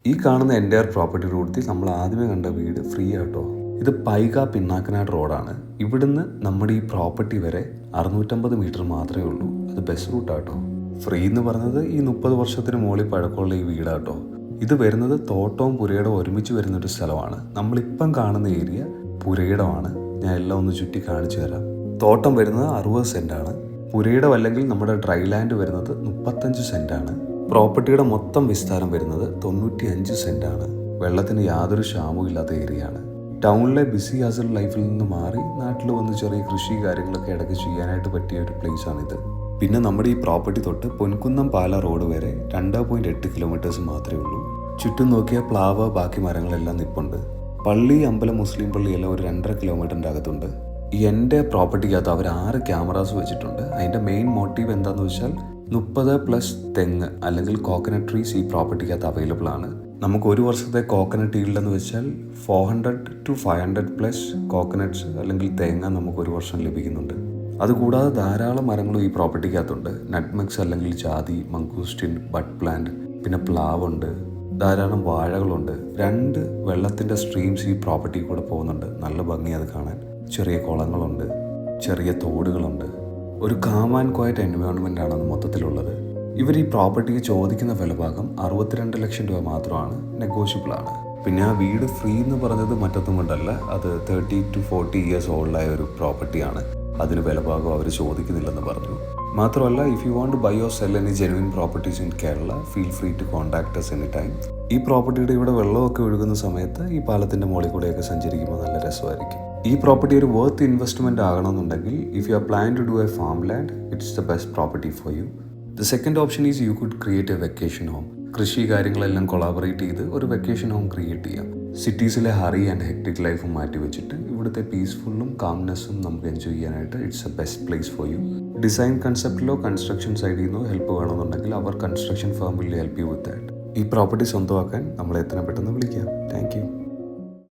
ഈ കാണുന്ന entire property റൂട്ടിൽ നമ്മൾ ആദ്യമേ കണ്ട വീട് ഫ്രീ ആട്ടോ. ഇത് പൈക പിന്നാക്കനാട് റോഡാണ്. ഇവിടുന്ന് നമ്മുടെ ഈ പ്രോപ്പർട്ടി വരെ 650 മീറ്റർ മാത്രമേ ഉള്ളൂ. അത് ബസ് റൂട്ടാട്ടോ. ഫ്രീ എന്ന് പറഞ്ഞത് ഈ 30 വർഷത്തിന് മുകളിൽ പഴക്കമുള്ള ഈ വീടാട്ടോ. ഇത് വരുന്നത് തോട്ടവും പുരയിടവും ഒരുമിച്ച് വരുന്നൊരു സ്ഥലമാണ്. നമ്മളിപ്പം കാണുന്ന ഏരിയ പുരയിടമാണ്. ഞാൻ എല്ലാം ഒന്ന് ചുറ്റി കാണിച്ചു തരാം. തോട്ടം വരുന്നത് 60 സെൻറ്റാണ്. പുരയിടം അല്ലെങ്കിൽ നമ്മുടെ ഡ്രൈ ലാൻഡ് വരുന്നത് 35 സെൻറ്റാണ്. പ്രോപ്പർട്ടിയുടെ മൊത്തം വിസ്താരം വരുന്നത് 95 സെൻറ്റാണ്. വെള്ളത്തിന് യാതൊരു ക്ഷാമവും ഇല്ലാത്ത ഏരിയയാണ്. ടൗണിലെ ബിസി ഹസൽ ലൈഫിൽ നിന്ന് മാറി നാട്ടിൽ വന്ന് ചെറിയ കൃഷി കാര്യങ്ങളൊക്കെ ഇടയ്ക്ക് ചെയ്യാനായിട്ട് പറ്റിയ ഒരു പ്ലേസാണിത്. പിന്നെ നമ്മുടെ ഈ പ്രോപ്പർട്ടി തൊട്ട് പൊൻകുന്നം പാല റോഡ് വരെ 2.8 കിലോമീറ്റേഴ്സ് മാത്രമേ ഉള്ളൂ. ചുറ്റും നോക്കിയാൽ പ്ലാവ് ബാക്കി മരങ്ങളെല്ലാം നിൽപ്പുണ്ട്. പള്ളി, അമ്പലം, മുസ്ലിം പള്ളി എല്ലാം ഒരു 2.5 കിലോമീറ്ററിൻ്റെ അകത്തുണ്ട്. എൻ്റെ പ്രോപ്പർട്ടിക്കകത്ത് അവർ 6 ക്യാമറാസ് വെച്ചിട്ടുണ്ട്. അതിൻ്റെ മെയിൻ മോട്ടീവ് എന്താണെന്ന് വെച്ചാൽ 30+ തെങ്ങ് അല്ലെങ്കിൽ കോക്കനട്ട് ട്രീസ് ഈ പ്രോപ്പർട്ടിക്കകത്ത് അവൈലബിൾ ആണ്. നമുക്ക് ഒരു വർഷത്തെ കോക്കനട്ട് ഈൽഡ് എന്ന് വെച്ചാൽ 400 to 500+ കോക്കനട്ട്സ് അല്ലെങ്കിൽ തേങ്ങ നമുക്ക് ഒരു വർഷം ലഭിക്കുന്നുണ്ട്. അതുകൂടാതെ ധാരാളം മരങ്ങളും ഈ പ്രോപ്പർട്ടിക്കകത്തുണ്ട്. നട്ട്മെഗ്സ് അല്ലെങ്കിൽ ജാതി, മംഗൂസ്റ്റിൻ, ബഡ് പ്ലാന്റ്, പിന്നെ പ്ലാവുണ്ട്, ധാരാളം വാഴകളുണ്ട്. 2 വെള്ളത്തിൻ്റെ സ്ട്രീംസ് ഈ പ്രോപ്പർട്ടി കൂടെ പോകുന്നുണ്ട്. നല്ല ഭംഗി അത് കാണാൻ. ചെറിയ കുളങ്ങളുണ്ട്, ചെറിയ തോടുകളുണ്ട്. ഒരു കാം ആൻഡ് ക്വയറ്റ് എൻവയോൺമെൻ്റ് ആണ് മൊത്തത്തിലുള്ളത്. ഇവർ ഈ പ്രോപ്പർട്ടിക്ക് ചോദിക്കുന്ന വിലഭാഗം 62 ലക്ഷം രൂപ മാത്രമാണ്. നെഗോഷ്യബിൾ ആണ്. പിന്നെ ആ വീട് ഫ്രീ എന്ന് പറഞ്ഞത് മറ്റൊന്നും കൊണ്ടല്ല. അത് 30 to 40 ഇയേഴ്സ് ഓൾഡായ ഒരു പ്രോപ്പർട്ടിയാണ്. അതിന് വിലഭാഗം അവർ ചോദിക്കുന്നില്ലെന്ന് പറഞ്ഞു. മാത്രമല്ല, if you want to buy or sell any genuine properties in Kerala, feel free to contact us any time. ഈ പ്രോപ്പർട്ടിയുടെ ഇവിടെ വെള്ളമൊക്കെ ഒഴുകുന്ന സമയത്ത് ഈ പാലത്തിൻ്റെ മുകളിൽ കൂടെയൊക്കെ സഞ്ചരിക്കുമ്പോൾ നല്ല രസമായിരിക്കും. ഈ പ്രോപ്പർട്ടി ഒരു വർത്ത് ഇൻവെസ്റ്റ്മെൻറ്റ് ആകണമെന്നുണ്ടെങ്കിൽ, if you are plan to do a farm land, it's the best property for you. The second option is you could create a vacation home. കൃഷി കാര്യങ്ങളെല്ലാം കൊളാബറേറ്റ് ചെയ്ത് ഒരു വെക്കേഷൻ ഹോം ക്രിയേറ്റ് ചെയ്യാം. സിറ്റീസിലെ hurry and hectic ലൈഫും മാറ്റി വെച്ചിട്ട് ഇവിടുത്തെ പീസ്ഫുള്ളും കാംനെസ്സും നമുക്ക് എൻജോയ് ചെയ്യാനായിട്ട് it's a best place for you. Design കൺസെപ്റ്റിലോ കൺസ്ട്രക്ഷൻ സൈഡിൽ നിന്നോ ഹെൽപ്പ് വേണമെന്നുണ്ടെങ്കിൽ അവർ construction firm will help you with that. ഈ പ്രോപ്പർട്ടി സ്വന്തമാക്കാൻ നമ്മളെ എത്രയും പെട്ടെന്ന് വിളിക്കാം. Thank U.